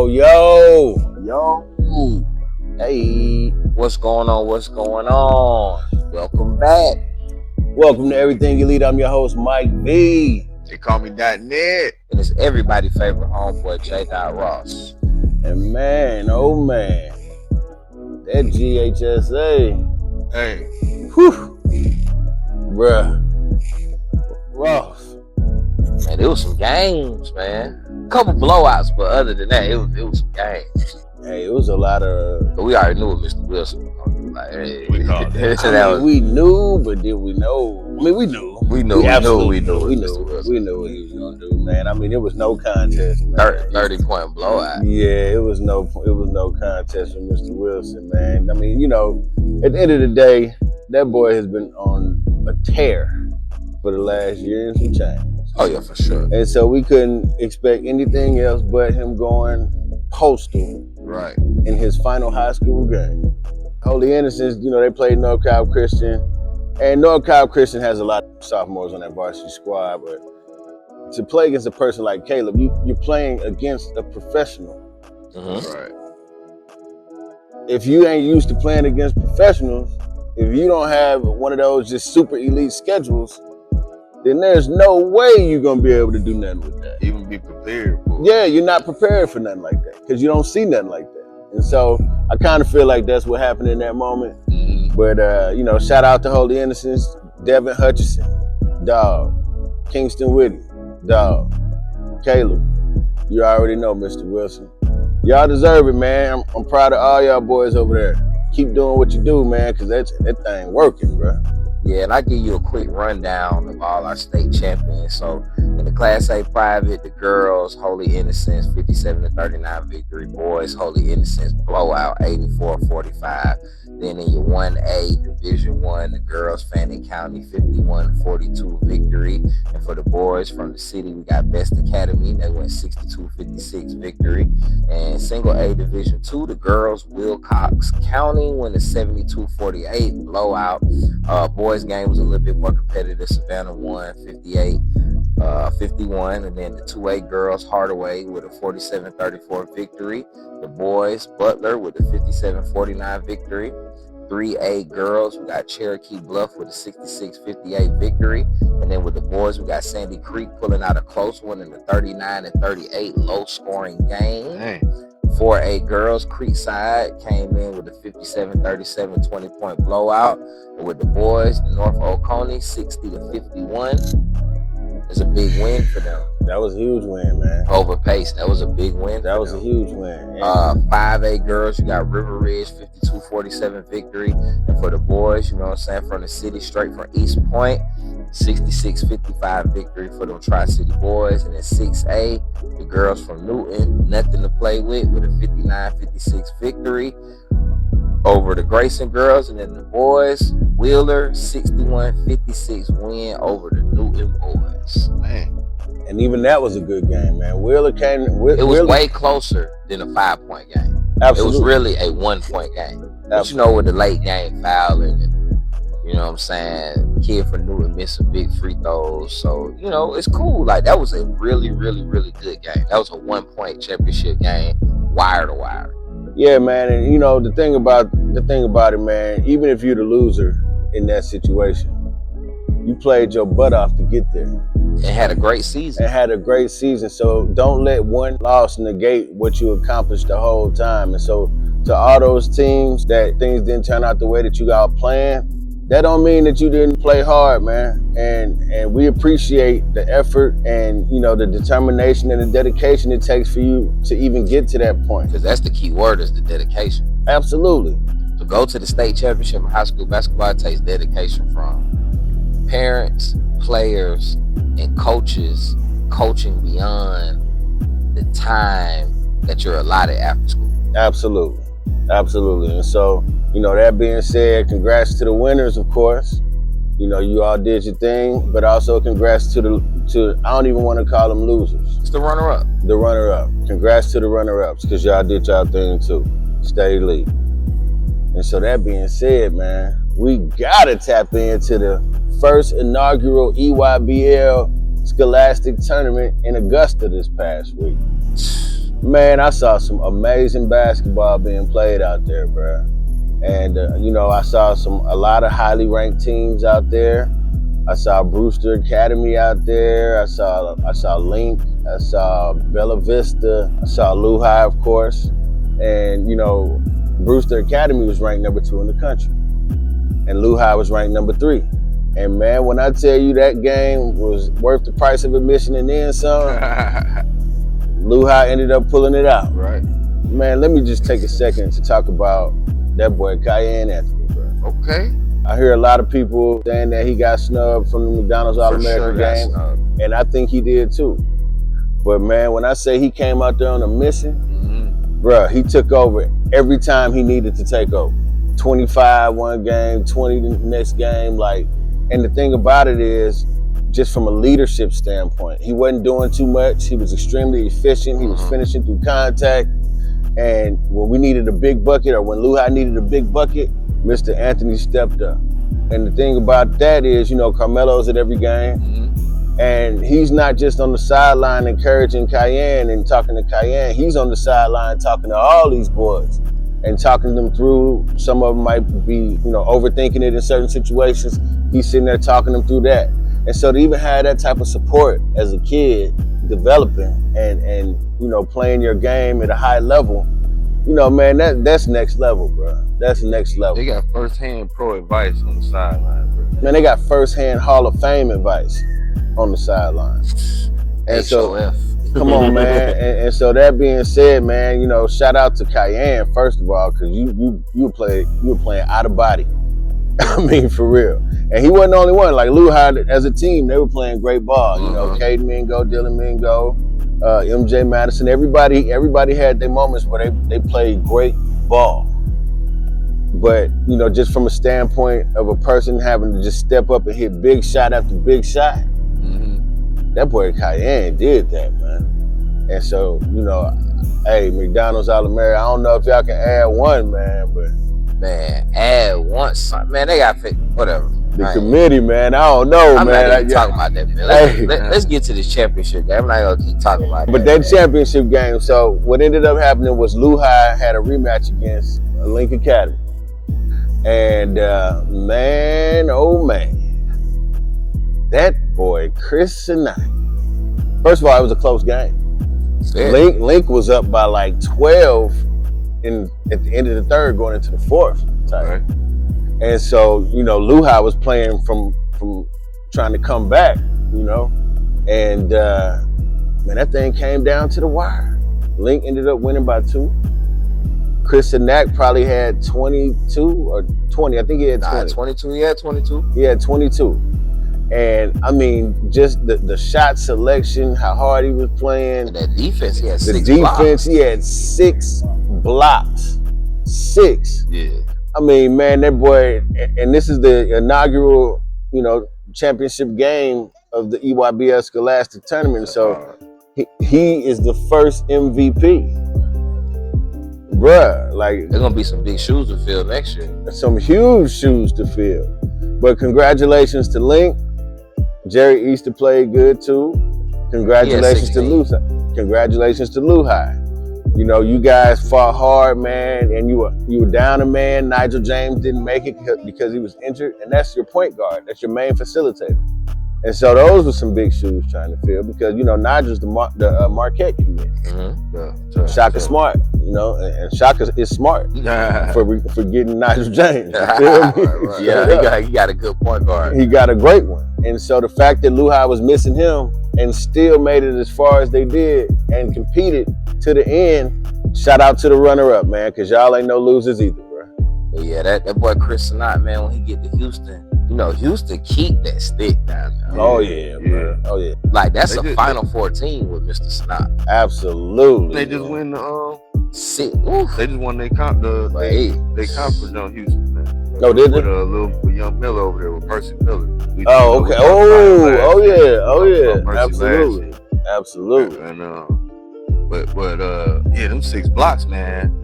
Yo. Hey, what's going on? Welcome back. Welcome to Everything Elite. I'm your host, Mike V. They call me .net. And it's everybody's favorite homeboy, J. Ross. And man, oh man, that GHSA. Hey. Whew. Bruh. Ross. Man, it was some games, man. A couple blowouts, but other than that, it was some games. Hey, it was a lot of... But we already knew what Mr. Wilson was going to do. Like, hey, we called that. We knew, but did we know? I mean, we knew. We knew what he was going to do, man. I mean, it was no contest, man. 30-point blowout. Yeah, it was no contest for Mr. Wilson, man. I mean, you know, at the end of the day, that boy has been on a tear for the last year and some change. Oh, yeah, for sure. And so we couldn't expect anything else but him going postal right in his final high school game. Holy Innocents, you know, they played North Cobb Christian. And North Cobb Christian has a lot of sophomores on that varsity squad, but to play against a person like Caleb, you're playing against a professional. Mm-hmm. Right. If you ain't used to playing against professionals, if you don't have one of those just super elite schedules, then there's no way you're going to be able to do nothing with that. Even be prepared for it. Yeah, you're not prepared for nothing like that because you don't see nothing like that. And so I kind of feel like that's what happened in that moment. Mm-hmm. But, you know, shout out to Holy Innocents, Devin Hutchinson, dog. Kingston Whitney, dog. Caleb, you already know, Mr. Wilson. Y'all deserve it, man. I'm proud of all y'all boys over there. Keep doing what you do, man, because that thing working, bro. Yeah, and I'll give you a quick rundown of all our state champions. So in the Class A private, the girls, Holy Innocents, 57-39 victory. Boys, Holy Innocents, blowout, 84-45. Then in your 1A Division I, the girls, Fannin County, 51-42 victory. And for the boys from the city, we got Best Academy. They went 62-56 victory. And single A Division II, the girls, Wilcox County, went a 72-48 blowout. Boys game was a little bit more competitive. Savannah won 58-51. And then the 2A girls, Hardaway, with a 47-34 victory. The boys, Butler, with a 57-49 victory. 3A girls, we got Cherokee Bluff with a 66-58 victory. And then with the boys, we got Sandy Creek pulling out a close one in the 39-38 low-scoring game. Dang. 4A girls, Creekside came in with a 57-37 20-point blowout. And with the boys, the North Oconee, 60-51. It's a big win for them. That was a huge win, man. Over pace. That was a big win. That was a huge win. 5A girls, you got River Ridge, 52-47 victory. And for the boys, you know what I'm saying, from the city, straight from East Point, 66-55 victory for them Tri-City boys. And then 6A, the girls from Newton, nothing to play with a 59-56 victory over the Grayson girls. And then the boys, Wheeler, 61-56 win over the Newton boys. Man. And even that was a good game, man. Wheeler came... It was way closer than a 5-point game. Absolutely. It was really a 1-point game. But you know, with the late game fouling and, you know what I'm saying, kid from Newton missed some big free throws. So, you know, it's cool. Like, that was a really, really, really good game. That was a 1-point championship game, wire to wire. Yeah, man. And, you know, the thing about it, man, even if you're the loser in that situation, you played your butt off to get there. And had a great season. So don't let one loss negate what you accomplished the whole time. And so to all those teams that things didn't turn out the way that you got planned, that don't mean that you didn't play hard, man. And we appreciate the effort and, you know, the determination and the dedication it takes for you to even get to that point. Because that's the key word, is the dedication. Absolutely. To go to the state championship in high school basketball, it takes dedication from parents, players, and coaches coaching beyond the time that you're allotted after school. Absolutely. And so, you know, that being said, congrats to the winners, of course. You know, you all did your thing, but also congrats to I don't even want to call them losers. It's the runner-up. Congrats to the runner-ups, because y'all did y'all thing too. Stay elite. And so that being said, man, we gotta tap into the first inaugural EYBL Scholastic tournament in Augusta this past week. Man, I saw some amazing basketball being played out there, bro. And you know, I saw a lot of highly ranked teams out there. I saw Brewster Academy out there. I saw Link. I saw Bella Vista. I saw LuHi, of course. And you know, Brewster Academy was ranked number 2 in the country, and LuHi was ranked number 3. And man, when I tell you that game was worth the price of admission and then some, LuHi ended up pulling it out. Right. Man, let me just take a second to talk about that boy Kiyan Anthony, bro. Okay. I hear a lot of people saying that he got snubbed from the McDonald's All-American game, and I think he did too. But man, when I say he came out there on a mission, bro, he took over every time he needed to take over. 25 one game, 20 the next game, like. And the thing about it is, just from a leadership standpoint, he wasn't doing too much. He was extremely efficient. He was finishing through contact. And when we needed a big bucket, or when LuHi needed a big bucket, Mr. Anthony stepped up. And the thing about that is, you know, Carmelo's at every game. And he's not just on the sideline encouraging Kiyan and talking to Kiyan. He's on the sideline talking to all these boys and talking them through. Some of them might be, you know, overthinking it in certain situations. He's sitting there talking them through that. And so to even have that type of support as a kid, developing and you know, playing your game at a high level, you know, man, that's next level, bro. That's next level. They got first-hand pro advice on the sideline, bro. Man, they got first-hand Hall of Fame advice on the sideline. And so, come on, man. And so that being said, man, you know, shout out to Kiyan first of all, because you were playing out of body. I mean, for real. And he wasn't the only one. Like LuHi, as a team, they were playing great ball. You know, Caden Mingo, Dylan Mingo, MJ Madison. Everybody had their moments where they played great ball. But you know, just from a standpoint of a person having to just step up and hit big shot after big shot, that boy Kiyan did that, man. And so, you know, hey, McDonald's All-American, I don't know if y'all can add one, man, but man, add one. Man, they got whatever. The committee, man, I don't know, I'm man. not even talking about that, man. Let's get to this championship game. I'm not gonna keep talking about that. But that championship game, so what ended up happening was LuHi had a rematch against Link Academy. And man, oh man, that boy, Chris Cenac. First of all, it was a close game. Yeah. Link was up by like 12 at the end of the third, going into the fourth. Right. And so, you know, LuHi was playing from trying to come back, you know, and man, that thing came down to the wire. Link ended up winning by 2. Chris Cenac probably had 22 or 20. I think he had 20. 22. He had 22. He had 22. And I mean, just the shot selection, how hard he was playing. And that defense, he had 6 blocks. The defense, he had 6 blocks. 6. Yeah. I mean, man, that boy, and this is the inaugural, you know, championship game of the EYBL Scholastic tournament. So he is the first MVP. Bruh, like, there's gonna be some big shoes to fill next year. Some huge shoes to fill. But congratulations to Link. Jerry Easter played good too. Congratulations to LuHi. Congratulations to LuHi. You know, you guys fought hard, man, and you were down a man. Nigel James didn't make it because he was injured, and that's your point guard. That's your main facilitator. And so those were some big shoes trying to fill because, you know, Nigel's the Marquette commit. Shaka smart, you know, and Shaka is smart for getting Nigel James. You feel me? Yeah, he got a good point guard. He got a great one. And so the fact that LuHi was missing him and still made it as far as they did and competed to the end, shout out to the runner-up, man, because y'all ain't no losers either, bro. But yeah, that boy Chris Cenac, man, when he get to Houston, you know, Houston keep that stick down there. Oh yeah, bro. Oh yeah. Like that's a Final 14 with Mr. Cenac. Absolutely. They just win the They just won their conference on Houston, man. No, did they? With young Miller over there with Percy Miller. Oh, okay. Oh yeah. Absolutely. And yeah, them 6 blocks, man.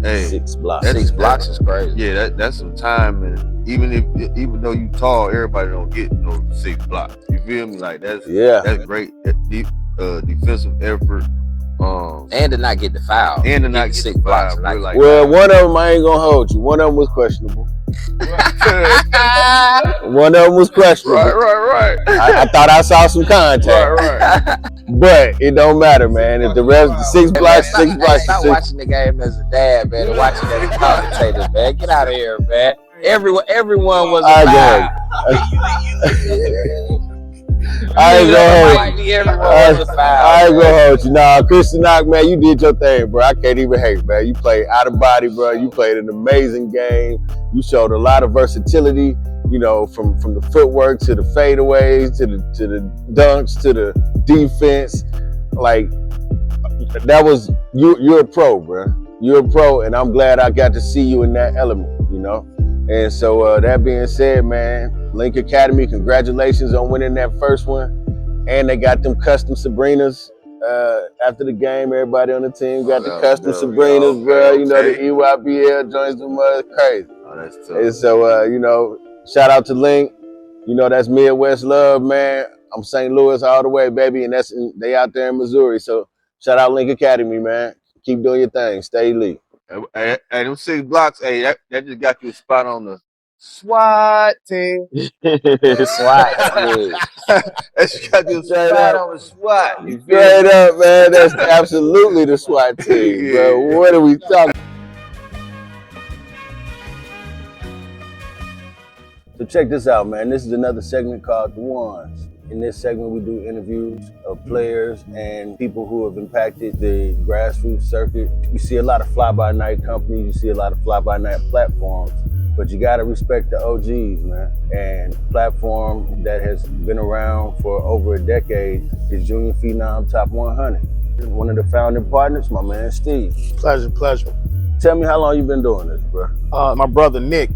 Hey, 6 blocks. 6 blocks is crazy. Yeah, that's some time, and even though you tall, everybody don't get no 6 blocks. You feel me? Like that's great defensive effort And to not get the foul. And to not get 6 the blocks. foul, like, well, one of them, I ain't gonna hold you. One of them was questionable. One of them was questionable. Right. I thought I saw some contact. Right. But it don't matter, man. If the rest, the 6 blocks, 6 blocks, Stop watching the game as a dad, man, and watching as a commentator, man. Get out of here, man. Everyone was a foul. I ain't gonna hold you. Nah, Christian Knock, man, you did your thing, bro. I can't even hate, man. You played out of body, bro. You played an amazing game. You showed a lot of versatility, you know, from the footwork to the fadeaways to the dunks to the defense. Like, that was you're a pro, bro. You're a pro, and I'm glad I got to see you in that element, you know. And so that being said, man, Link Academy, congratulations on winning that first one. And they got them custom Sabrinas after the game. Everybody on the team got the custom Sabrinas, bro. You know, the EYBL joints, them crazy. Oh, that's tough. And so, you know, shout out to Link. You know, that's Midwest love, man. I'm St. Louis all the way, baby. And they out there in Missouri. So shout out Link Academy, man. Keep doing your thing. Stay elite. Hey, them 6 blocks, hey, that just got you a spot on the SWAT team. SWAT team. That just got you a spot on the SWAT. You feel Straight me? up, man. That's absolutely the SWAT team, bro. What are we talking? So check this out, man. This is another segment called The Ones. In this segment, we do interviews of players and people who have impacted the grassroots circuit. You see a lot of fly-by-night companies, you see a lot of fly-by-night platforms, but you gotta respect the OGs, man. And the platform that has been around for over a decade is Junior Phenom Top100. One of the founding partners, my man, Steve. Pleasure. Tell me how long you been doing this, bro? My brother, Nick,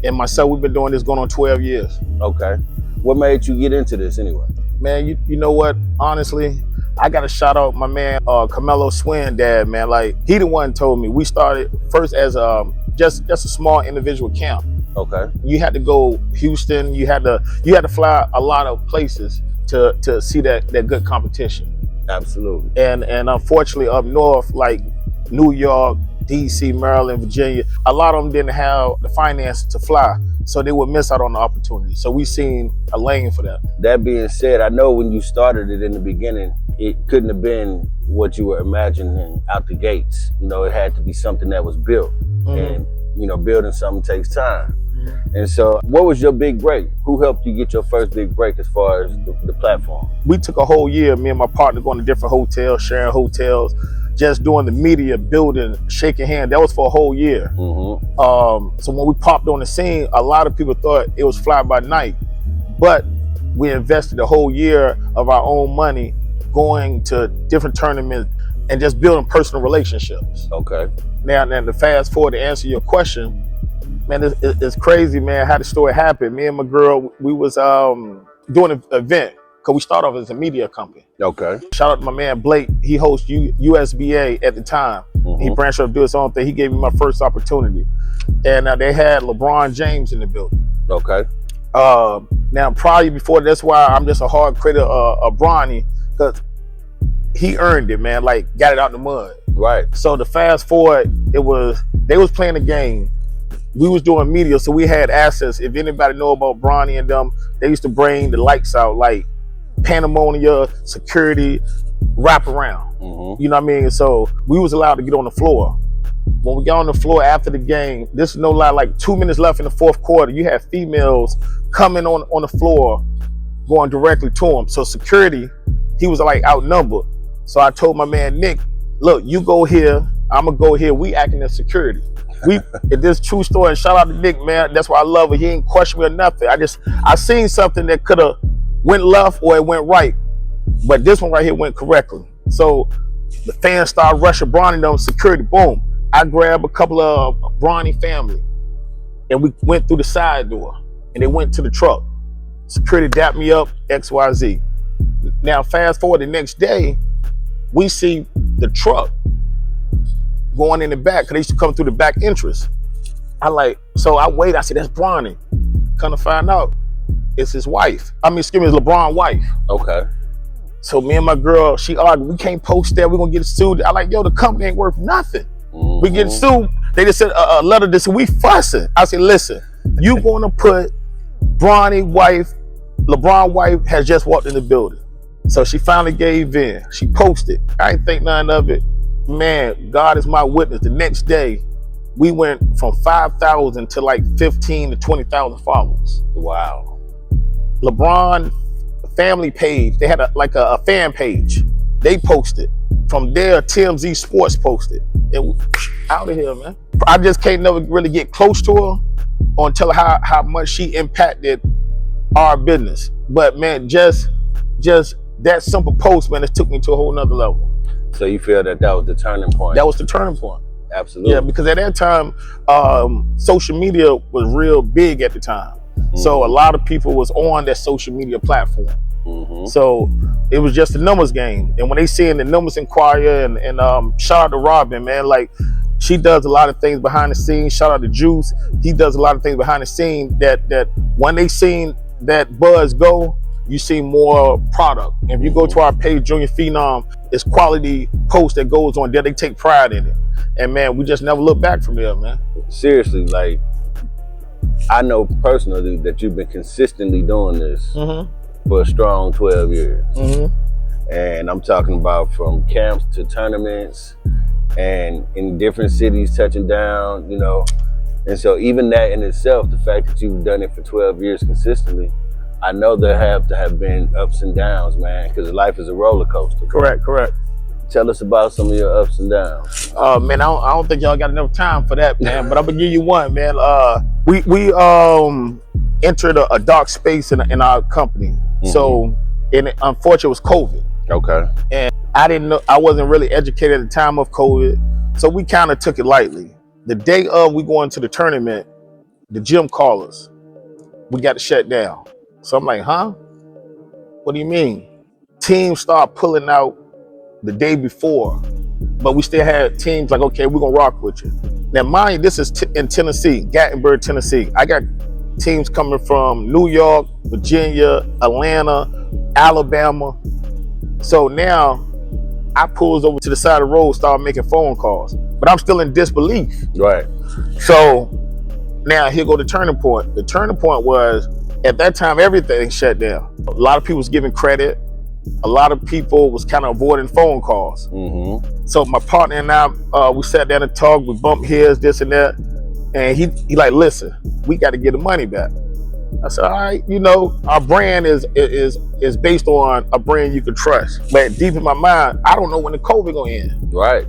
and myself, we've been doing this going on 12 years. Okay. What made you get into this anyway? Man, you know what? Honestly, I got to shout out my man, Carmelo Swin dad, man. Like, he the one told me. We started first as just a small individual camp. Okay. You had to go Houston. You had to fly a lot of places to see that good competition. Absolutely. And unfortunately, up north, like New York, DC, Maryland, Virginia, a lot of them didn't have the finances to fly, so they would miss out on the opportunity. So we seen a lane for that. That being said, I know when you started it in the beginning, it couldn't have been what you were imagining out the gates. You know, it had to be something that was built. And, you know, building something takes time. And so what was your big break? Who helped you get your first big break as far as the platform? We took a whole year, me and my partner going to different hotels, sharing hotels, just doing the media, building, shaking hands. That was for a whole year. So when we popped on the scene, a lot of people thought it was fly by night, but we invested a whole year of our own money going to different tournaments and just building personal relationships. Okay. Now to fast forward to answer your question, man, it's crazy, man, how the story happened. Me and my girl, we was doing an event, because we started off as a media company. Okay. Shout out to my man Blake. He hosts USBA at the time. He branched out to do his own thing. He gave me my first opportunity. And they had LeBron James in the building. Okay. Now, probably before, that's why I'm just a hard critic of Bronny, because he earned it, man, like got it out the mud. Right. So to fast forward, they was playing a game. We was doing media, so we had assets. If anybody know about Bronny and them, they used to bring the lights out, like pandemonium, security, wrap around. You know what I mean? So we was allowed to get on the floor. When we got on the floor after the game, this is no lie, like 2 minutes left in the fourth quarter, you had females coming on the floor, going directly to him. So security, he was like outnumbered. So I told my man Nick, look, you go here, I'm gonna go here. We acting as security. This true story, and shout out to Nick, man. That's why I love it. He ain't question me or nothing. I seen something that could have went left or it went right, but this one right here went correctly. So the fans started rushing Bronny down, security, boom. I grabbed a couple of Bronny family and we went through the side door and they went to the truck. Security dapped me up, XYZ. Now fast forward the next day, we see the truck going in the back, because they used to come through the back entrance. So I wait, I said, that's Bronny. Come to find out, it's his wife. It's LeBron's wife. Okay. So me and my girl, she argued, we can't post that, we're gonna get sued. I like, yo, the company ain't worth nothing. We get sued. They just said a letter that said we fussing. I said, listen, you gonna put LeBron wife has just walked in the building. So she finally gave in. She posted. I didn't think none of it. Man, God is my witness. The next day, we went from 5,000 to like 15 to 20,000 followers. Wow. LeBron family page, they had a fan page. They posted. From there, TMZ Sports posted. And out of here, man. I just can't never really get close to her or tell her how much she impacted our business. But man, just that simple post, man, it took me to a whole nother level. So you feel that was the turning point? That was the turning point. Absolutely. Yeah, because at that time, social media was real big at the time. So a lot of people was on that social media platform. So it was just a numbers game. And when they seeing the numbers inquire and shout out to Robin, man, like she does a lot of things behind the scenes. Shout out to Juice. He does a lot of things behind the scenes that when they seen that buzz go, you see more product. And if you go to our page, Junior Phenom, it's quality post that goes on there. They take pride in it. And man, we just never look back from there, man. Seriously, like, I know personally that you've been consistently doing this for a strong 12 years. And I'm talking about from camps to tournaments and in different cities touching down, you know. And so even that in itself, the fact that you've done it for 12 years consistently, I know there have to have been ups and downs, man, because life is a roller coaster. Correct. Tell us about some of your ups and downs. Man, I don't think y'all got enough time for that, man. But I'm gonna give you one, man. We entered a dark space in our company. So, and unfortunately, it was COVID. Okay. And I didn't know, I wasn't really educated at the time of COVID, so we kind of took it lightly. The day of we going to the tournament, the gym called us. We got to shut down. So I'm like, huh? What do you mean? Teams start pulling out the day before, but we still had teams like, okay, we're gonna rock with you. Now, mind you, this is in Tennessee, Gatlinburg, Tennessee. I got teams coming from New York, Virginia, Atlanta, Alabama. So now I pulls over to the side of the road, start making phone calls, but I'm still in disbelief. Right. So now here go the turning point. The turning point was, at that time, everything shut down. A lot of people was giving credit. A lot of people was kind of avoiding phone calls. So my partner and I, we sat down and talked, we bumped heads, this and that. And he like, listen, we got to get the money back. I said, all right, you know, our brand is based on a brand you can trust. But deep in my mind, I don't know when the COVID gonna end. Right.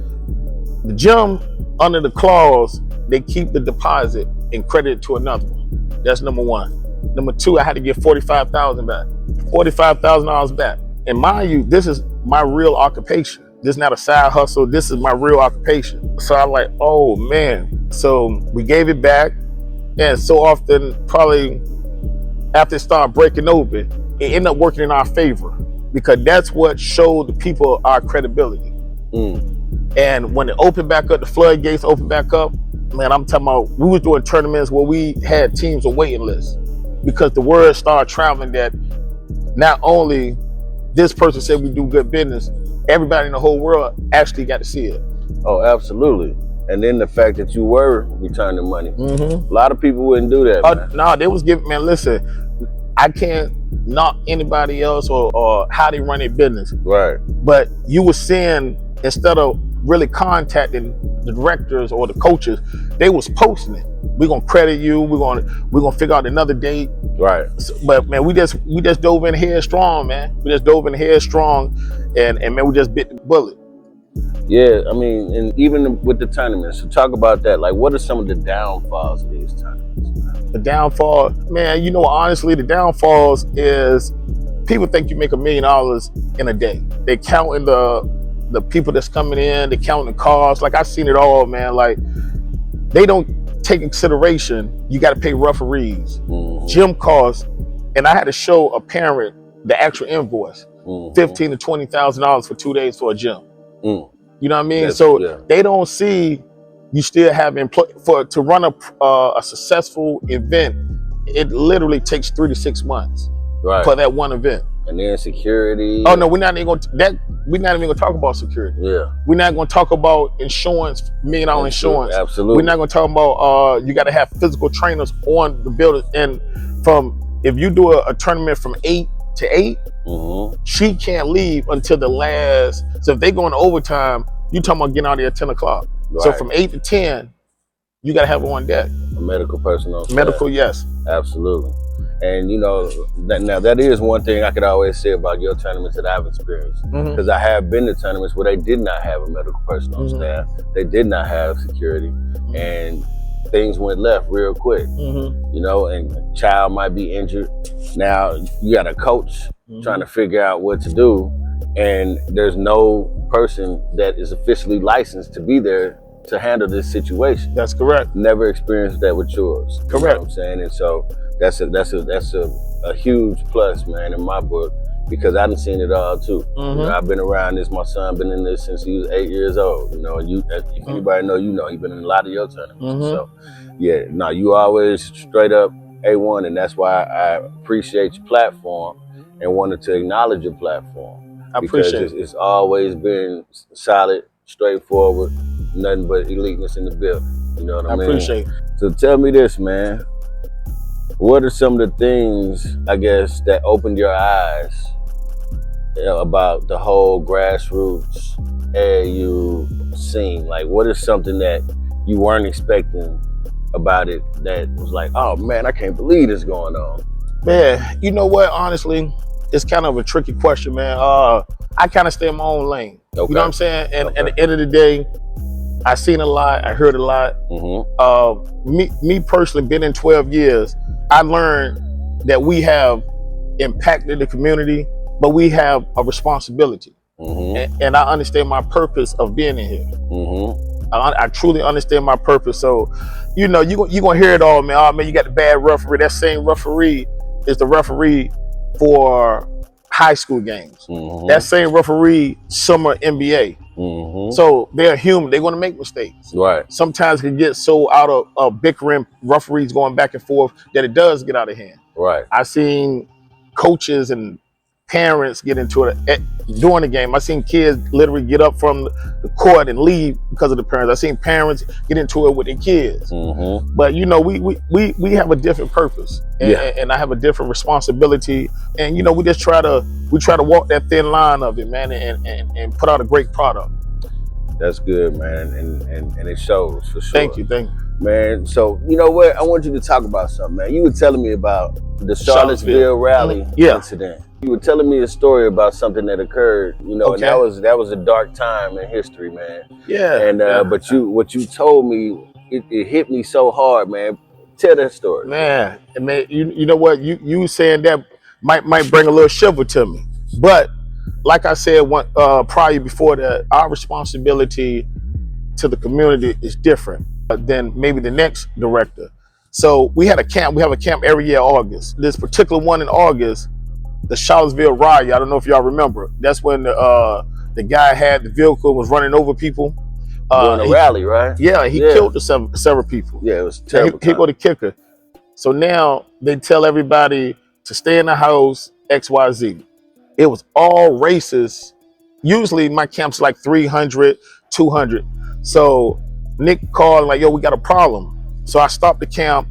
The gym, under the clause, they keep the deposit and credit it to another one. That's number one. Number two, I had to get $45,000 back. $45,000 back. And mind you, this is my real occupation. This is not a side hustle. This is my real occupation. So I'm like, oh man. So we gave it back. And so often, probably after it started breaking open, it ended up working in our favor because that's what showed the people our credibility. And when it opened back up, the floodgates opened back up, man, I'm talking about, we was doing tournaments where we had teams on waiting lists because the word started traveling that not only this person said we do good business, everybody in the whole world actually got to see it. Oh, absolutely. And then the fact that you were returning money. A lot of people wouldn't do that, man. No, they was giving, man, listen, I can't knock anybody else or how they run their business. Right. But you were seeing, instead of really contacting the directors or the coaches, they was posting it. We're gonna credit you, we're gonna figure out another date. Right. So, but man, we just dove in headstrong, man. We just dove in headstrong and man, we just bit the bullet. Yeah, I mean, and even with the tournaments, so talk about that. Like, what are some of the downfalls of these tournaments, man? The downfall, man, you know, honestly, the downfalls is people think you make $1 million in a day. They counting the people that's coming in, they counting the cars. Like, I've seen it all, man. Like, they don't take in consideration, you got to pay referees, gym costs, and I had to show a parent the actual invoice, $15,000 to $20,000 for 2 days for a gym. You know what I mean? They don't see you still have to run a successful event. It literally takes 3 to 6 months for that one event. And then security. Oh no, we're not even gonna talk about security. Yeah. We're not gonna talk about insurance, $1 million insurance. Absolutely. We're not gonna talk about you gotta have physical trainers on the building. And if you do a tournament from 8 to 8, she can't leave until the last. So if they go into overtime, you talking about getting out there at 10 o'clock. Right. So from 8 to 10, you gotta have her on deck. A medical person on staff. Medical, yes. Absolutely. And you know, that is one thing I could always say about your tournaments that I've experienced. Because I have been to tournaments where they did not have a medical person on staff. They did not have security. And things went left real quick. You know, and a child might be injured. Now you got a coach trying to figure out what to do. And there's no person that is officially licensed to be there to handle this situation. That's correct. Never experienced that with yours. Correct. You know what I'm saying? And so that's a huge plus, man, in my book, because I done seen it all too. You know, I've been around this. My son been in this since he was 8 years old. You know, and if anybody know, you know, he been in a lot of your tournaments. So yeah, no, you always straight up A1, and that's why I appreciate your platform and wanted to acknowledge your platform. I appreciate it. It's always been solid, straightforward, nothing but eliteness in the building. You know what I mean? I appreciate it. So tell me this, man. What are some of the things, I guess, that opened your eyes about the whole grassroots AAU scene? Like, what is something that you weren't expecting about it that was like, oh man, I can't believe this going on? Man, you know what? Honestly, it's kind of a tricky question, man. I kind of stay in my own lane. Okay. You know what I'm saying? And at the end of the day, I seen a lot, I heard a lot. Me personally, been in 12 years, I learned that we have impacted the community, but we have a responsibility. And I understand my purpose of being in here. I truly understand my purpose. So, you know, you're gonna hear it all, man. Oh man, you got the bad referee. That same referee is the referee for high school games. That same referee, summer NBA. So they're human. They're going to make mistakes. Right. Sometimes it can get so out of bickering, referees going back and forth, that it does get out of hand. Right. I've seen coaches and parents get into it during the game. I've seen kids literally get up from the court and leave because of the parents. I've seen parents get into it with their kids. But you know, we have a different purpose, and I have a different responsibility. And you know, we try to walk that thin line of it, man, and put out a great product. That's good, man, and it shows for sure. Thank you, man. So you know what? I want you to talk about something, man. You were telling me about the Charlottesville rally incident. You were telling me a story about something that occurred, you know, and that was a dark time in history, man. Yeah. And but what you told me, it hit me so hard, man. Tell that story, man. And man, you know what? You saying that might bring a little shiver to me, but like I said, prior before that, our responsibility to the community is different than maybe the next director. So we had a camp. We have a camp every year, August. This particular one in August, the Charlottesville riot. I don't know if y'all remember. That's when the guy had the vehicle, was running over people. During a rally, right? Yeah, he killed several people. Yeah, it was terrible. He go to kicker. So now they tell everybody to stay in the house, XYZ. It was all races. Usually my camp's like 300, 200. So Nick called like, yo, we got a problem. So I stopped the camp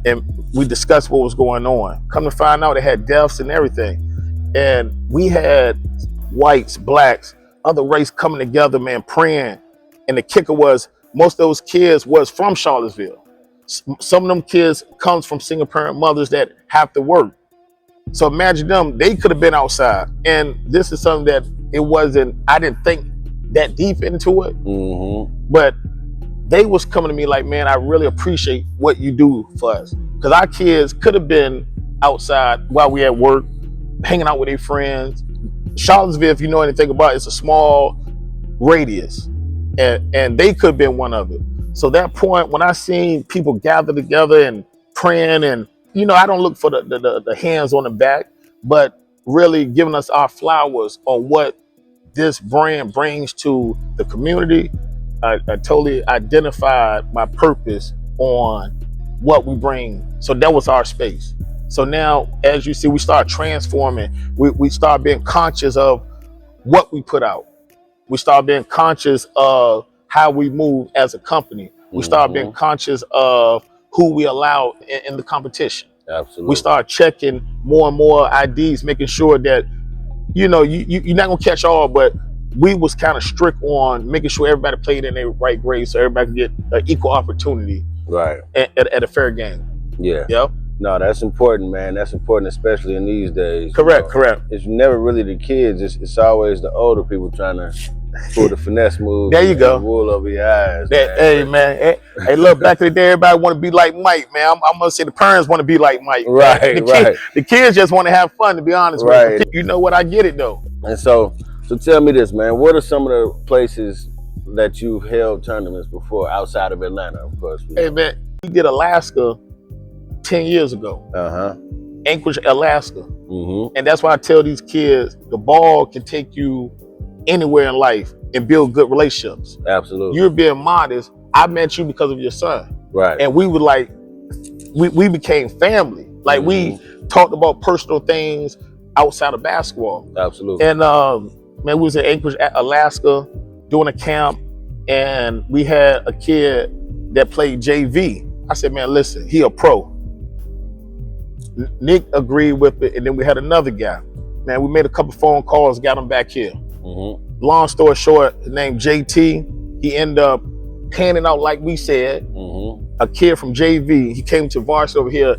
and we discussed what was going on. Come to find out, they had deaths and everything. And we had whites, blacks, other race coming together, man, praying. And the kicker was, most of those kids was from Charlottesville. Some of them kids comes from single parent mothers that have to work. So imagine them, they could have been outside. And this is something that I didn't think that deep into it. But they was coming to me like, man, I really appreciate what you do for us. Because our kids could have been outside while we at work, hanging out with their friends. Charlottesville, if you know anything about it, it's a small radius. And they could have been one of it. So that point, when I seen people gather together and praying, and you know, I don't look for the hands on the back, but really giving us our flowers on what this brand brings to the community. I totally identified my purpose on what we bring. So that was our space. So now, as you see, we start transforming. We start being conscious of what we put out. We start being conscious of how we move as a company. We start being conscious of who we allow in the competition. Absolutely. We start checking more and more IDs, making sure that, you know, you're not gonna catch all, but we was kind of strict on making sure everybody played in their right grade so everybody could get an equal opportunity Right. at a fair game. Yeah. Yep. No, that's important, man. That's important, especially in these days. Correct, correct. It's never really the kids. It's always the older people trying to pull the finesse move. There you go. Wool over your eyes. Hey, man. Hey, look, back in the day, everybody want to be like Mike, man. I'm going to say the parents want to be like Mike. Right, right. The kids just want to have fun, to be honest with you. You know what? I get it, though. And so tell me this, man. What are some of the places that you've held tournaments before outside of Atlanta, of course? Hey, man, we did Alaska 10 years ago. Anchorage, Alaska. And that's why I tell these kids, the ball can take you anywhere in life and build good relationships. Absolutely. You're being modest. I met you because of your son. Right. And we were like, we became family. Like we talked about personal things outside of basketball. Absolutely. And man, we was in Anchorage, Alaska, doing a camp, and we had a kid that played JV. I said, man, listen, he a pro. Nick agreed with it, and then we had another guy. Man, we made a couple phone calls, got him back here. Long story short, his name JT. He ended up panning out like we said. A kid from JV. He came to varsity over here,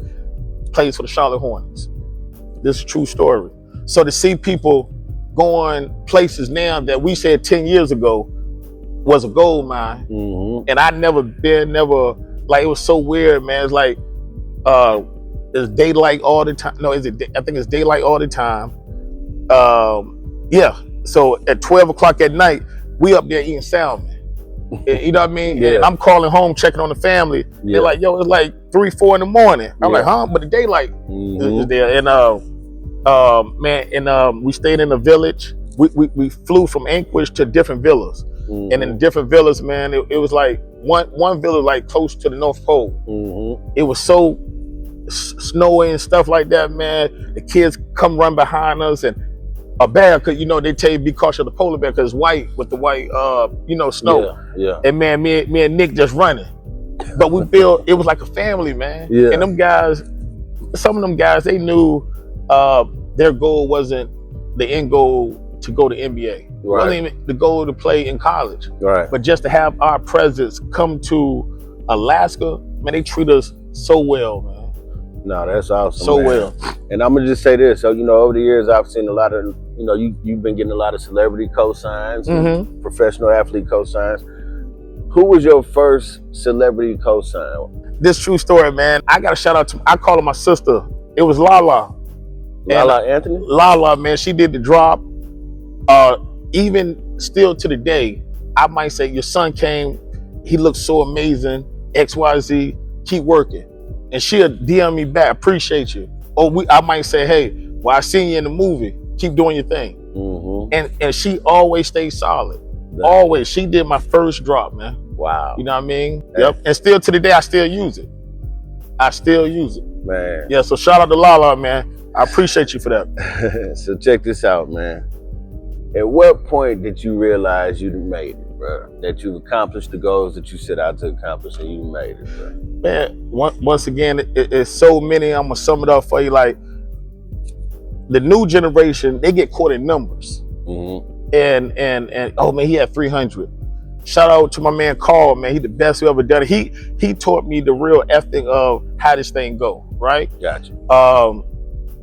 plays for the Charlotte Hornets. This is a true story. So to see people going places now that we said 10 years ago was a gold mine, and I never, like, it was so weird, man. It's like, it's daylight all the time. No, I think it's daylight all the time. Yeah. So at 12 o'clock at night, we up there eating salmon. You know what I mean? And I'm calling home, checking on the family. They're like, yo, it's like 3, 4 in the morning. I'm like, huh? But the daylight is there. And man, we stayed in a village. We flew from Anchorage to different villas. And in the different villas, man, it was like one villa like close to the North Pole. It was so snowy and stuff like that, man. The kids come run behind us, and a bear, cause you know they tell you be cautious of the polar bear because it's white with the white snow. And man, me and Nick just running. But we feel it was like a family, man. And them guys, some of them guys, they knew their goal wasn't the end goal to go to NBA. Wasn't even the goal to play in college. But just to have our presence come to Alaska, man, they treat us so well, man. No, that's awesome. So man. well. And I'm gonna just say this. So, over the years, I've seen a lot of, you've been getting a lot of celebrity cosigns, professional athlete cosigns. Who was your first celebrity cosign? This true story, man. I got a shout out to, I call her my sister. It was Lala. Lala Anthony? Lala, man, she did the drop. Even still to the day, I might say, your son came, he looked so amazing, XYZ, keep working. And she'll DM me back, appreciate you. Or I might say, hey, well, I seen you in the movie, keep doing your thing. And she always stays solid. Always. She did my first drop, man. Wow. You know what I mean? Yep. And still to the day, I still use it. Man. Yeah, so shout out to Lala, man. I appreciate you for that. So check this out, man. At what point did you realize you made it, bro? That you accomplished the goals that you set out to accomplish and you made it, bro? Man, once again, it's so many. I'm gonna sum it up for you. Like, the new generation, they get caught in numbers. And oh man, he had 300. Shout out to my man Carl, man. He the best who ever done it. He taught me the real ethic of how this thing go, right? Gotcha.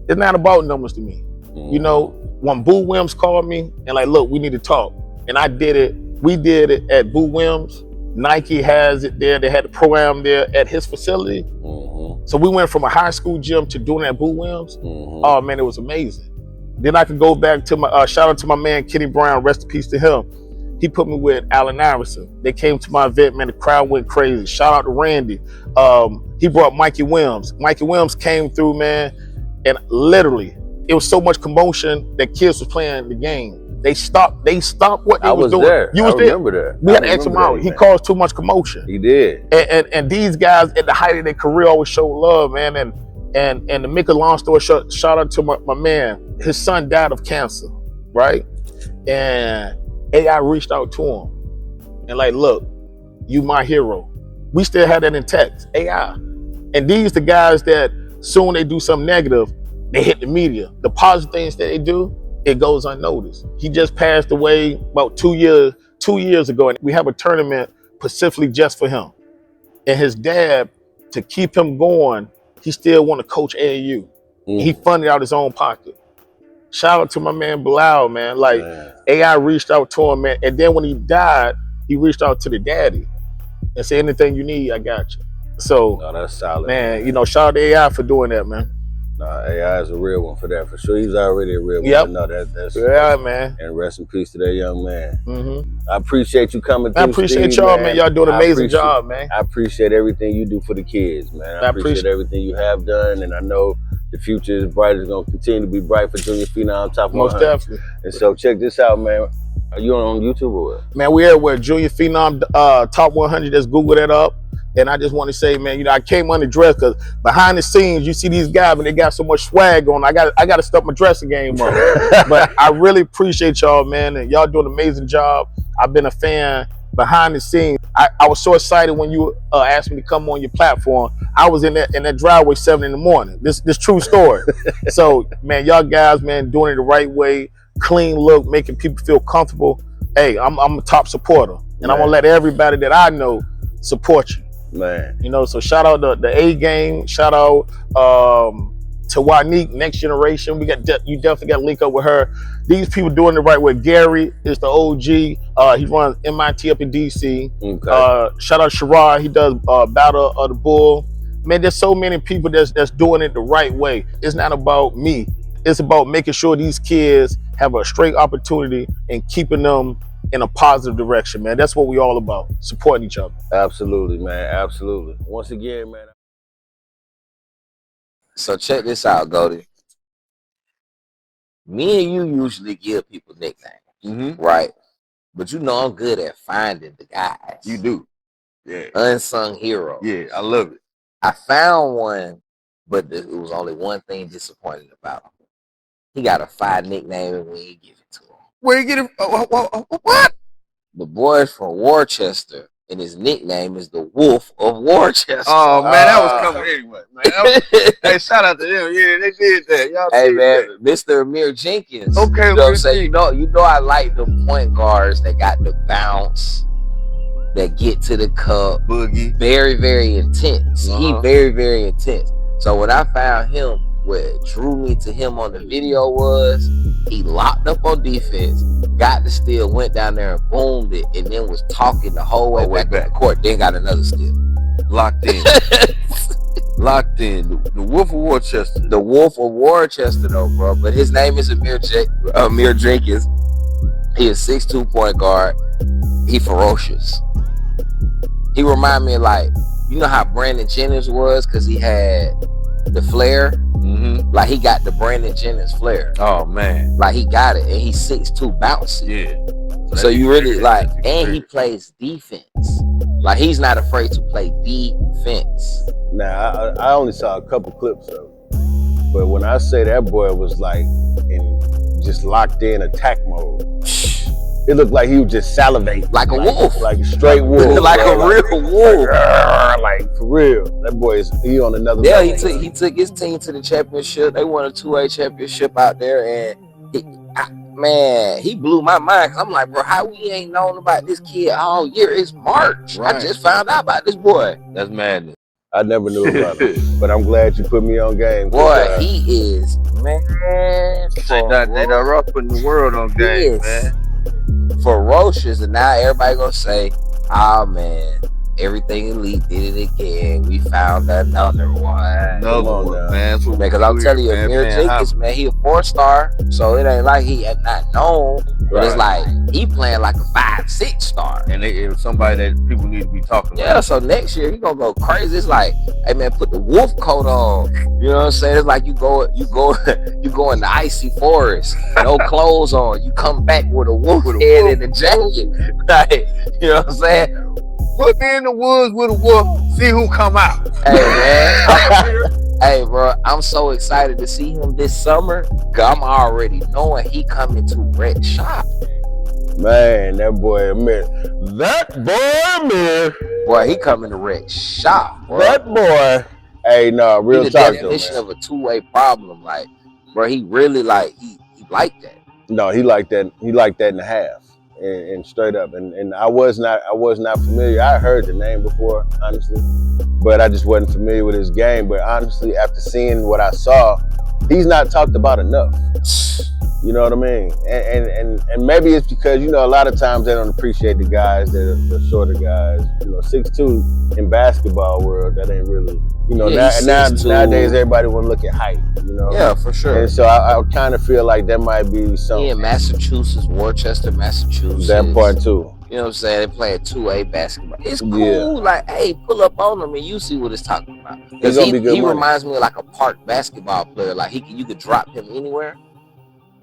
It's not about numbers to me. You know, when Boo Williams called me and like, look, we need to talk. And I did it. We did it at Boo Williams. Nike has it there. They had the program there at his facility. So we went from a high school gym to doing it at Boo Williams. Oh man, it was amazing. Then I could go back to my, shout out to my man, Kenny Brown, rest in peace to him. He put me with Allen Iverson. They came to my event, man, the crowd went crazy. Shout out to Randy. He brought Mikey Williams. Mikey Williams came through, man, and literally, it was so much commotion that kids was playing the game. They stopped what they was doing. There. You was I there. remember that. We had to X him out. He caused too much commotion. He did. And these guys at the height of their career always show love, man. And to make a long story short, shout out to my man. His son died of cancer, right? And AI reached out to him and like, look, you my hero. We still have that in text, AI. And these the guys that soon they do something negative, they hit the media. The positive things that they do, it goes unnoticed. He just passed away about 2 years ago, and we have a tournament specifically just for him. And his dad, to keep him going, he still want to coach AAU. He funded out his own pocket. Shout out to my man Bilal, man. Like, AI reached out to him, man. And then when he died, he reached out to the daddy and said, anything you need, I got you. So, that's solid. Man, you know, shout out to AI for doing that, man. AI is a real one for that, for sure. He's already a real one. Yep. No, that's man. And rest in peace to that young man. I appreciate you coming through. I appreciate y'all, man. Y'all doing an amazing job, man. I appreciate everything you do for the kids, man. I appreciate everything you have done, and I know the future is bright. It's going to continue to be bright for Junior Phenom Top 100. Most definitely. And so check this out, man. Are you on YouTube or what? Man, we're at Junior Phenom Top 100. Just Google that up. And I just want to say, man, you know, I came underdressed because behind the scenes, you see these guys, and they got so much swag on. I got to step my dressing game up. But I really appreciate y'all, man, and y'all doing an amazing job. I've been a fan behind the scenes. I was so excited when you asked me to come on your platform. I was in that driveway 7 in the morning. This true story. So, man, y'all guys, man, doing it the right way, clean look, making people feel comfortable. Hey, I'm a top supporter, and I'm gonna let everybody that I know support you. Man, you know, so shout out the A game, shout out to Wanique, Next Generation. You definitely got to link up with her. These people doing it the right way. Gary is the OG. He runs MIT up in DC. Okay. Shout out Sherrod. He does Battle of the Bull. Man, there's so many people that's doing it the right way. It's not about me. It's about making sure these kids have a straight opportunity and keeping them in a positive direction, man. That's what we all about, supporting each other. Absolutely, man. Absolutely. Once again, man. So check this out, Goldie. Me and you usually give people nicknames, right? But you know I'm good at finding the guys. You do. Yeah. Unsung heroes. Yeah, I love it. I found one, but it was only one thing disappointing about him. He got a fire nickname and we ain't give it to him. Where you get it? What? The boy's from Worcester, and his nickname is the Wolf of Worcester. Oh man, that was coming anyway, man. Hey, shout out to them. Yeah, they did that. Y'all hey man, that. Mr. Amir Jenkins. Okay, you know what I'm saying? You know I like the point guards that got the bounce, that get to the cup. Boogie. Very, very intense. He very, very intense. So when I found him, what drew me to him on the video was he locked up on defense, got the steal, went down there and boomed it, and then was talking the whole way back to the court, then got another steal. Locked in. Locked in. The Wolf of Worcester. The Wolf of Worcester, though, bro. But his name is Amir Jenkins. He is 6'2" point guard. He ferocious. He remind me of, like, you know how Brandon Jennings was, because he had the flair. Like he got the Brandon Jennings flair. Oh man. Like he got it, and he's 6'2" bouncing. Yeah. So you really like, and he plays defense. Like he's not afraid to play defense. Now I only saw a couple clips of it, but when I say that boy was like in just locked in attack mode, it looked like he was just salivating. Like a wolf. Like a straight wolf. Like a real wolf. Like for real. That boy he on another level. Yeah, he took his team to the championship. They won a 2A championship out there, and he blew my mind. I'm like, bro, how we ain't known about this kid all year? It's March. Right. I just found out about this boy. That's madness. I never knew about him, but I'm glad you put me on game. Boy, he is, man. They done putting the world on game, man. Ferocious, and now everybody gonna say, oh man, everything elite did it again. We found another one. Another one, man. Because I'm telling you, Amir Jenkins, man, he a 4-star, so it ain't like he had not known. But it's like he playing like a 5-6 star. And it's somebody that people need to be talking about. Yeah, so next year he gonna go crazy. It's like, hey man, put the wolf coat on. You know what I'm saying? It's like you go in the icy forest, no clothes on. You come back with a wolf head and a jacket. Like, you know what I'm saying? Put me in the woods with a wolf, see who come out. Hey man, Hey, bro, I'm so excited to see him this summer. I'm already knowing he coming to Red Shop. Man, that boy Amir. That boy Amir. Boy, he coming to Red Shop, bro. That boy. Hey, no, He real the talk though, definition man. of a two-way problem. Like, bro, he really like he like that. No, he liked that. He liked that and a half, and straight up. And I was not familiar. I heard the name before, honestly, but I just wasn't familiar with his game. But honestly, after seeing what I saw, he's not talked about enough. You know what I mean? And maybe it's because, you know, a lot of times they don't appreciate the guys that are the shorter guys. You know, 6'2" in basketball world, that ain't really, you know, Yeah, nowadays everybody want to look at height, you know? Yeah, for sure. And so I kind of feel like that might be something. Yeah, Massachusetts, Worcester, Massachusetts. That part too. You know what I'm saying? They play 2A basketball. It's cool. Yeah. Like, hey, pull up on him and you see what it's talking about. Because He reminds me of like a park basketball player. Like you could drop him anywhere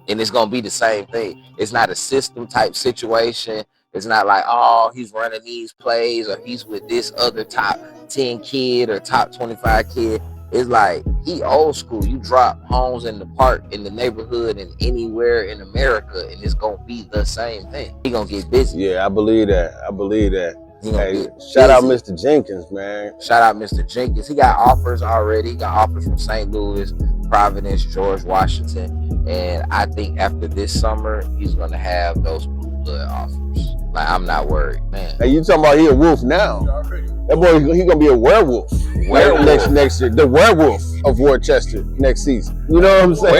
and it's gonna be the same thing. It's not a system type situation. It's not like, oh, he's running these plays or he's with this other top 10 kid or top 25 kid. It's like he old school. You drop Holmes in the park, in the neighborhood, and anywhere in America, and it's gonna be the same thing. He gonna get busy. Yeah, I believe that. Hey, Shout out Mr. Jenkins, man. Shout out Mr. Jenkins. He got offers already. He got offers from St. Louis, Providence, George Washington, and I think after this summer, he's gonna have those blue blood offers. Like, I'm not worried, man. Hey, you talking about he a wolf now? That boy, he gonna be a werewolf. Next year. The werewolf of Worcester next season. You know what I'm saying?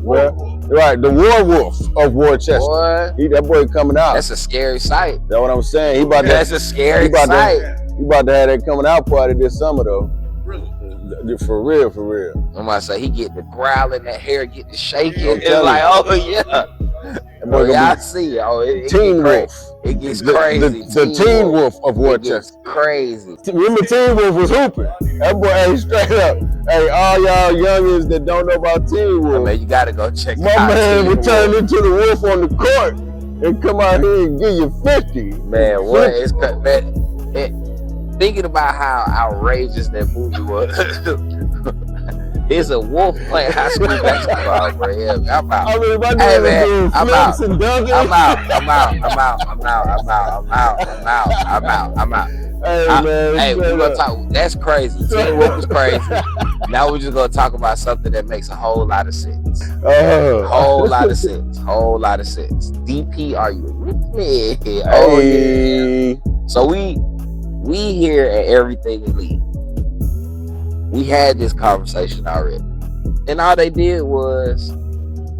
Werewolf. Right, the werewolf of Worcester. Boy, That boy coming out. that's a scary sight. That's what I'm saying. That's a scary sight. He about to have that coming out party this summer though. Really? For real. I'm about to say he get the growling, that hair get the shaking. It's telling like, you. oh yeah. That boy I gonna see. Oh, it Teen Wolf. It gets crazy. The Teen Wolf of It Worcester. gets crazy. Remember Teen Wolf was hooping. That boy, hey, straight up. Hey, all y'all youngins that don't know about Teen Wolf. Man, you gotta go check My out man Teen would turn Wolf. into the wolf on the court and come out here and give you 50. Man, what is thinking about how outrageous that movie was. It's a wolf playing high school basketball, bro. Yeah, I'm out. I mean, if I Hey, do man, I'm out. flips and dunking. I'm out. Hey, man. Hey, we're gonna talk. That's crazy. Teen Wolf was crazy. Now we're just gonna talk about something that makes a whole lot of sense. Whole lot of sense. DP, are you with me? Oh Hey. yeah. So we here at Everything Elite. We had this conversation already, and all they did was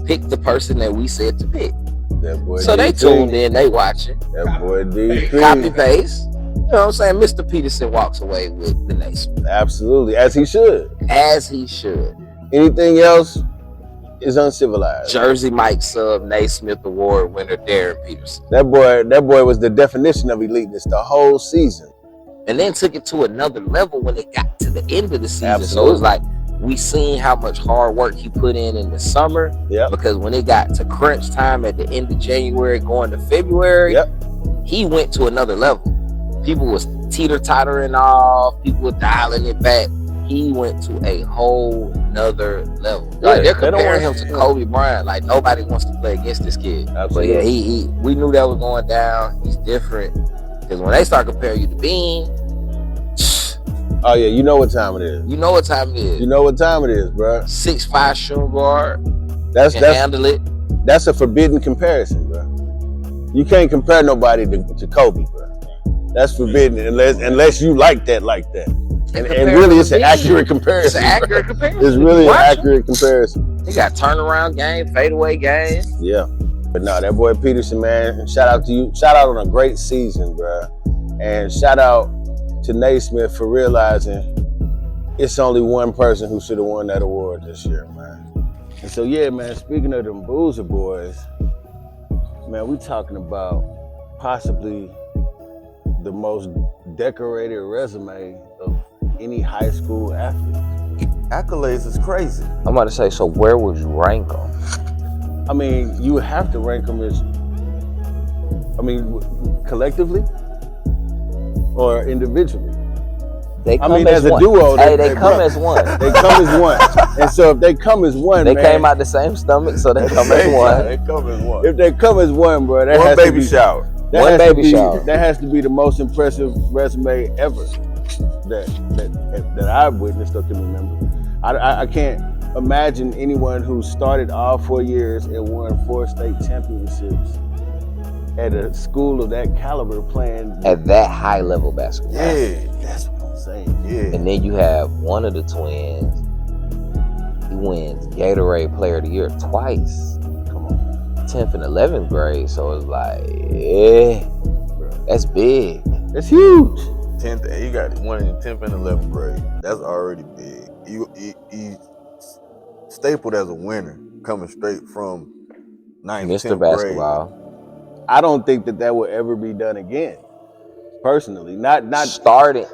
pick the person that we said to pick. That boy So they DP. tuned in, they watching. That boy DP. Copy paste. You know what I'm saying? Mr. Peterson walks away with the Naismith. Absolutely, as he should. As he should. Anything else is uncivilized. Jersey Mike sub Naismith Award winner Darryn Peterson. That boy was the definition of eliteness the whole season. And then took it to another level when it got to the end of the season. Absolutely. So it's like we seen how much hard work he put in the summer. Yep. Because when it got to crunch time at the end of January going to February, Yep. he went to another level. People was teeter-tottering off. People were dialing it back. He went to a whole nother level. Like, they're comparing him to Kobe Bryant. Like, nobody wants to play against this kid. Absolutely. But yeah, we knew that was going down. He's different. Because when they start comparing you to Bean, Oh yeah, you know what time it is. you know what time it is. You know what time it is, bro. 6'5" shooting guard. That's Can handle it. That's a forbidden comparison, bro. You can't compare nobody to Kobe, bro. That's forbidden unless you like that. And really, it's an accurate comparison. It's an accurate comparison. It's really an accurate comparison. He got turnaround game, fadeaway game. Yeah. But no, that boy Peterson, man, shout out to you. Shout out on a great season, bro. And shout out to Naismith for realizing it's only one person who should have won that award this year, man. And so, yeah, man, speaking of them Boozer boys, man, we talking about possibly the most decorated resume of any high school athlete. Accolades is crazy. I'm about to say, so where would you rank them? I mean, you would have to rank them as, collectively or individually. They I come mean, as as a one. duo, Hey, they come bro, as one. they come as one. And so if they come as one, They man, came out the same stomach, so they At the come as same one. time, they come as one. if they come as one, bro, that One has baby to be, shower. that One has baby to be, shower. That has to be the most impressive resume ever that I've witnessed or can remember. I can't imagine anyone who started all 4 years and won 4 state championships at a school of that caliber playing At that high level basketball. Yeah. That's what I'm saying. Yeah. And then you have one of the twins. He wins Gatorade Player of the Year twice. Come on, 10th and 11th grade. So it's like, yeah, bro. that's big. That's huge. 10th, you got one in 10th and 11th grade. That's already big. He stapled as a winner coming straight from 9th, Mr. 10th grade. Basketball. I don't think that will ever be done again. Personally, not Starting,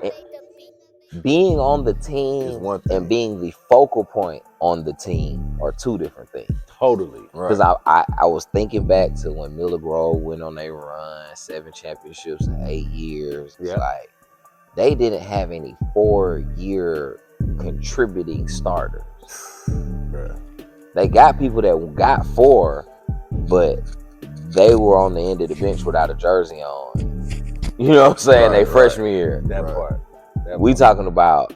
being on the Is team one thing. and being the focal point on the team are two different things. totally. Because I was thinking back to when Miller Grove went on their run, 7 championships in 8 years. It's Yeah. like they didn't have any 4-year contributing starters. Bruh. They got people that got 4, but they were on the end of the bench without a jersey on. You know what I'm saying? They freshman year. That part. We talking about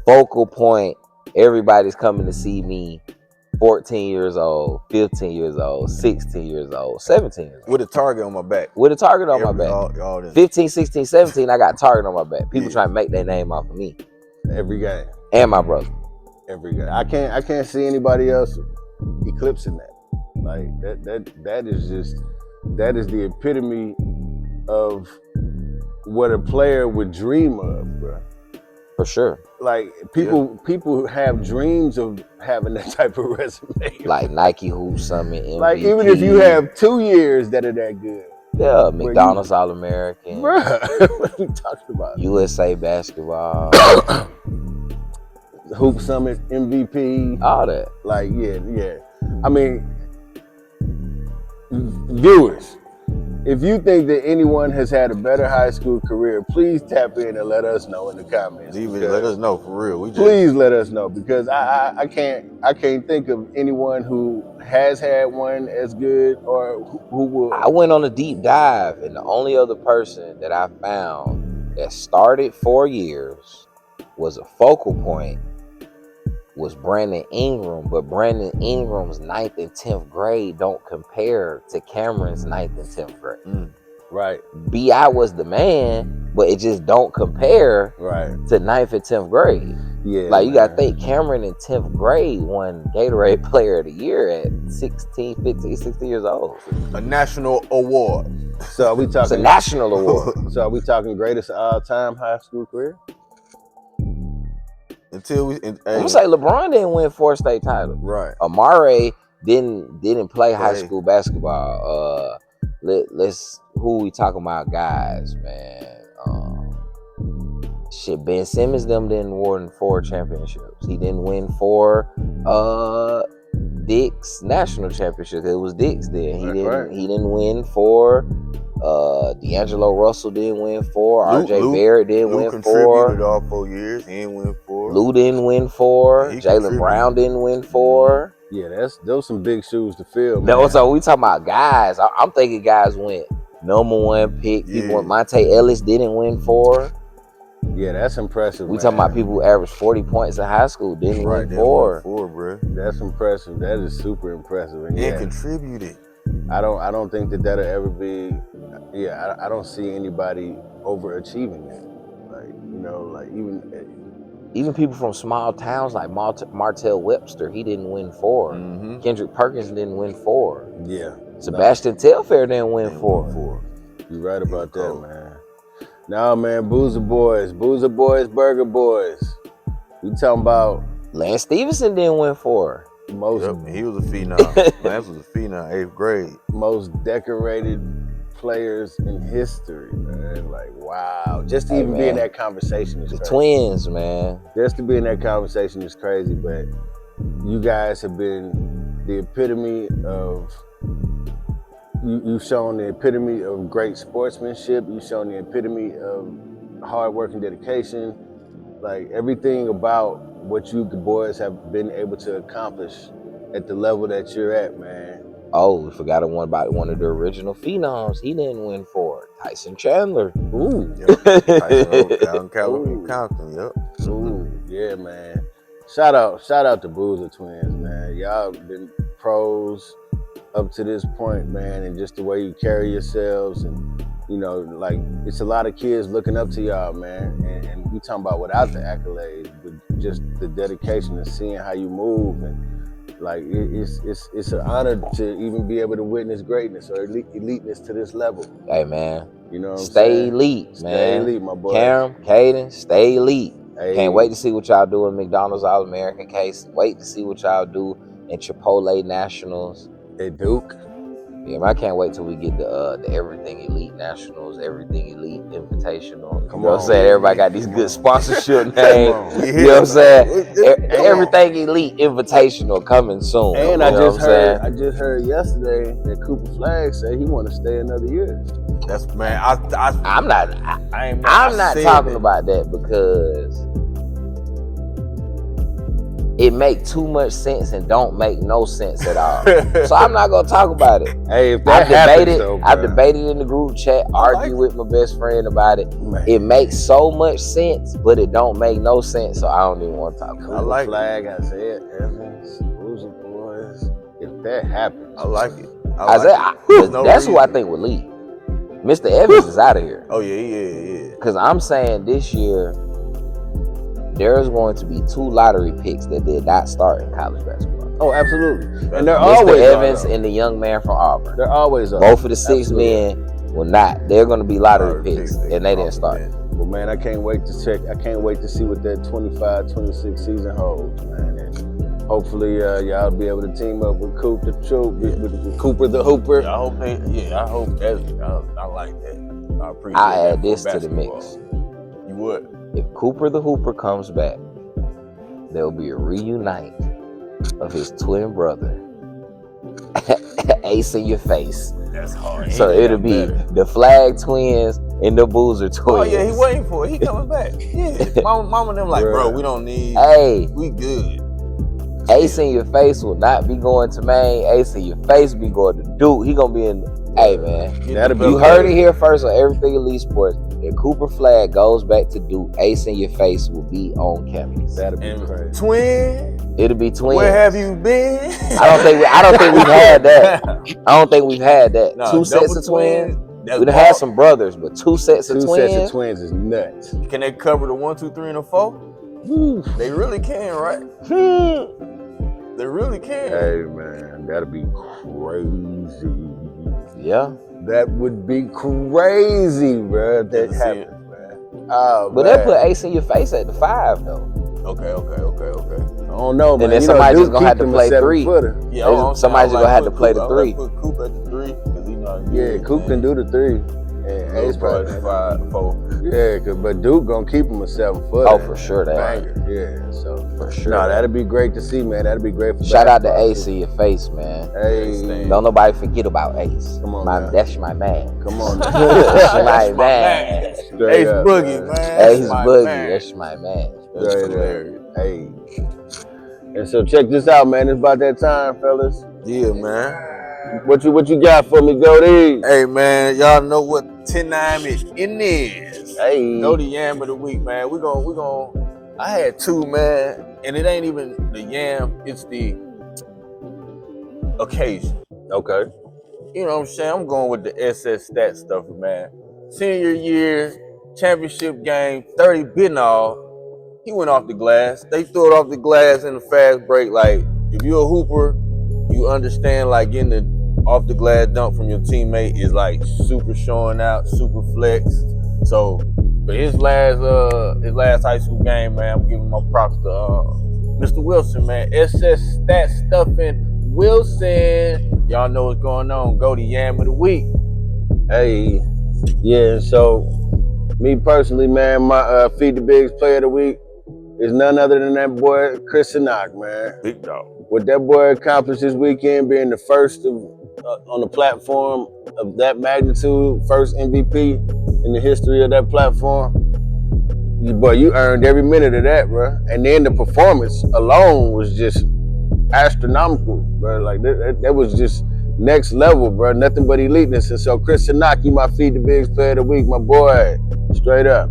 focal point. Everybody's coming to see me. 14 years old, 15 years old, 16 years old, 17 years old. With a target on my back. With a target on my back. All 15, 16, 17, I got a target on my back. People Yeah. trying to make their name off of me. Every game. And my brother. Every game. I can't see anybody else eclipsing that. Like that is the epitome of what a player would dream of, bro. For sure. Like people have dreams of having that type of resume. Like Nike Hoop Summit MVP. Like even if you have 2 years that are that good. Yeah, McDonald's All-American. Bruh, what are we talking about? USA basketball. Hoop Summit MVP. All that. Like, yeah. I mean, viewers, if you think that anyone has had a better high school career, please tap in and let us know in the comments. Let us know for real. Please let us know, because I can't think of anyone who has had one as good or who will. I went on a deep dive, and the only other person that I found that started 4 years, was a focal point, was Brandon Ingram. But Brandon Ingram's 9th and 10th grade don't compare to Cameron's 9th and 10th grade. Right. B.I. was the man, but it just don't compare to 9th and 10th grade. Yeah. Like, you got to think, Cameron in 10th grade won Gatorade Player of the Year at 16, 15, 16 years old. A national award. So are we talking? It's a national award. So are we talking greatest all-time high school career? Until we, I'm gonna say LeBron didn't win 4 state titles. Right. Amare didn't play high school basketball. Let's who we talking about, guys, man. Ben Simmons them didn't win 4 championships. He didn't win 4 Dick's national championships. It was Dick's then. He didn't win 4. D'Angelo Russell didn't win 4. RJ Barrett didn't win 4. Contributed all 4 years. He didn't win 4. Lou didn't win 4. Jaylen Brown didn't win 4. Yeah, those some big shoes to fill, man. No, so we talking about guys. I'm thinking guys went number 1 pick. People went. Monte Ellis didn't win 4. Yeah, that's impressive. We talking about people who averaged 40 points in high school didn't win 4. 4, bro. That's impressive. That is super impressive. And contributed. I don't think that'll ever be. Yeah, I don't see anybody overachieving that. Like, you know, like even people from small towns like Martell Webster, he didn't win 4. Kendrick Perkins didn't win 4. Yeah. Sebastian Telfair didn't win 4. You're right about that, man. No, man, Boozer Boys, Burger Boys. We talking about Lance Stevenson didn't win 4. He was a phenom. Lance was a phenom, 8th grade. Most decorated players in history, man. Like, wow. Just to even be in that conversation is crazy. The twins, man. Just to be in that conversation is crazy, but you guys have been the epitome of, you've shown the epitome of great sportsmanship. You've shown the epitome of hard work and dedication. like everything about what you boys have been able to accomplish at the level that you're at, man. Oh, we forgot about one of the original phenoms. He didn't win for it. Tyson Chandler. Ooh. Yep. Tyson Oak, Compton. Yep. Ooh, yeah, man. Shout out to Boozer Twins, man. Y'all been pros up to this point, man, and just the way you carry yourselves, and you know, like it's a lot of kids looking up to y'all, man. And we talking about without the accolades, but just the dedication and seeing how you move, and like it's an honor to even be able to witness greatness or eliteness to this level. Hey, man. You know what I'm Stay saying? elite, man. Stay elite, my boy. Cameron, Caden, stay elite. Hey. Can't wait to see what y'all do in McDonald's All-American case. Wait to see what y'all do in Chipotle Nationals. At Duke. Yeah, man, I can't wait till we get the Everything Elite Nationals, Everything Elite Invitational. You know what I'm saying? Everybody got these good sponsorship names. You know what I'm saying? Everything Elite Invitational coming soon. And I just heard yesterday that Cooper Flagg said he want to stay another year. That's, man. I'm not talking about that because it make too much sense and don't make no sense at all. So I'm not gonna talk about it. Hey, if that happens, I've debated in the group chat, argued with my best friend about it. Man. It makes so much sense, but it don't make no sense, so I don't even want to talk about it. I like Flag, Isaiah Evans, Boozer Boys. If that happens, I like it. That's who I think will lead. Mr. Evans is out of here. Oh yeah. Because I'm saying this year, there's going to be 2 lottery picks that did not start in college basketball. Oh, absolutely. And they're Mr. always Evans and the young man from Auburn. They're always up. Both of the 6 men will not. They're going to be lottery picks, and they didn't start. Well, man, I can't wait to check. I can't wait to see what that 25-26 season holds, man. And hopefully, y'all be able to team up with Coop the Troop, with Cooper the Hooper. Yeah, I hope that's. I like that. I appreciate. I add this to the mix. You would. If Cooper the Hooper comes back, there'll be a reunite of his twin brother, Ace in your face. That's hard. So it'll be the Flag twins and the Boozer twins. Oh yeah, he waiting for it. He coming back. Yeah. Mama them like, bro, we don't need. Hey, we good. Ace in your face will not be going to Maine. Ace in your face be going to Duke. He gonna be in. Hey man, you heard it here first on Everything Elite Sports. If Cooper Flag goes back to Duke, Ace in your face will be on campus. That'll be crazy. Twin. It'll be twins. Where have you been? I don't think we've had that. I don't think we've had that. No, 2 sets of twins. We've had some brothers, but 2 sets of twins. 2 sets of twins is nuts. Can they cover the 1, 2, 3, and the 4? Woo. They really can, right? They really can. Hey man, that'd be crazy. Yeah. That would be crazy, bro. If that happens, man. Oh, but they put Ace in your face at the 5 though. Okay. I don't know, man. And then somebody's just gonna have to play 3. Yeah, somebody's just gonna have to play the 3. Put Coop at the 3 because he not. Yeah, Coop can do the 3. And Ace probably 5, 4. Yeah, but Duke gonna keep him a 7-footer. Oh, for sure, that banger. Yeah, so for sure. No, that'd be great to see, man. That'd be great for. Shout out to Ace in your face, man. Hey, don't nobody forget about Ace. Come on, that's my man. Come on, that's my man. Ace Boogie, man. Ace Boogie, that's my man. Hey, and so check this out, man. It's about that time, fellas. Yeah, man. What you got for me, Goldie? Hey man, y'all know what 10-9 is in this. Hey, go to Yam of the Week, man. We gon' I had 2, man, and it ain't even the yam, it's the occasion. Okay. You know what I'm saying? I'm going with the SS stat stuff, man. Senior year, championship game, 30 Benall. He went off the glass. They threw it off the glass in the fast break. Like, if you're a hooper, you understand like getting the off the glass dunk from your teammate is like super showing out, super flex. So for his last high school game, man, I'm giving my props to Mr. Wilson, man. SS stat stuffing Wilson. Y'all know what's going on. Go to Yam of the Week. Hey, yeah. So me personally, man, my Feed the Bigs Player of the Week is none other than that boy Chris Cenac, man. Big dog. What that boy accomplished this weekend, being the first on the platform of that magnitude, first MVP in the history of that platform. Boy, you earned every minute of that, bro. And then the performance alone was just astronomical, bro. Like that was just next level, bro. Nothing but eliteness. And so Chris Cenac, you my Feed the Bigs Player of the Week, my boy. Straight up.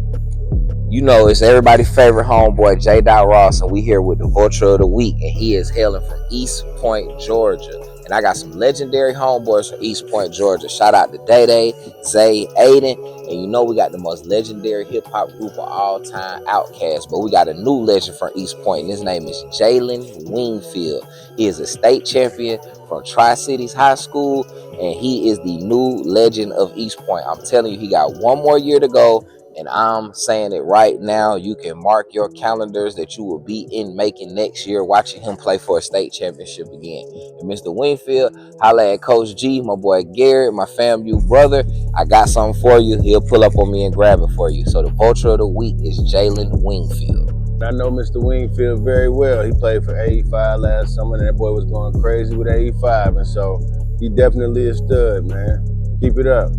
You know, it's everybody's favorite homeboy, J. Ross, and we here with the Vulture of the Week, and he is hailing from East Point, Georgia. And I got some legendary homeboys from East Point, Georgia. Shout out to Day Day, Zay, Aiden, and you know we got the most legendary hip-hop group of all time, Outkast, but we got a new legend from East Point, and his name is Jalen Wingfield. He is a state champion from Tri-Cities High School, and he is the new legend of East Point. I'm telling you, he got one more year to go. And I'm saying it right now, you can mark your calendars that you will be in Macon next year watching him play for a state championship again. And Mr. Wingfield, holla at Coach G, my boy Garrett, my FAMU brother. I got something for you. He'll pull up on me and grab it for you. So the Vulture of the Week is Jalen Wingfield. I know Mr. Wingfield very well. He played for AE5 last summer, and that boy was going crazy with AE5. And so he definitely a stud, man. Keep it up.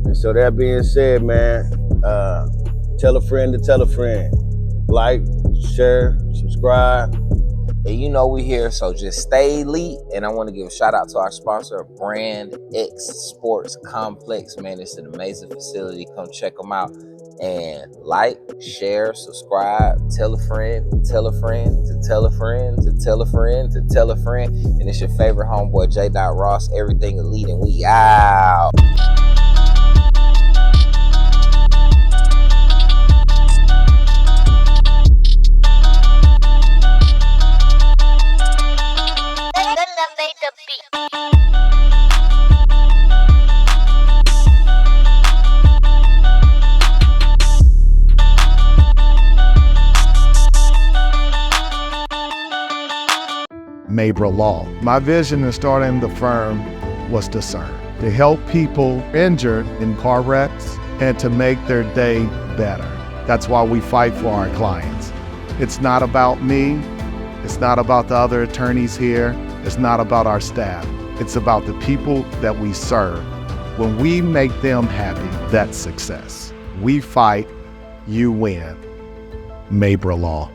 And so that being said, man, tell a friend to tell a friend. Like, share, subscribe. And you know we here, so just stay elite. And I want to give a shout out to our sponsor, Brand X Sports Complex. Man, it's an amazing facility. Come check them out. And like, share, subscribe, tell a friend, tell a friend, to tell a friend, to tell a friend, to tell a friend. And it's your favorite homeboy, J. Ross, everything elite, and we out. Maybra Law. My vision in starting the firm was to serve, to help people injured in car wrecks and to make their day better. That's why we fight for our clients. It's not about me. It's not about the other attorneys here. It's not about our staff. It's about the people that we serve. When we make them happy, that's success. We fight, you win. Maybra Law.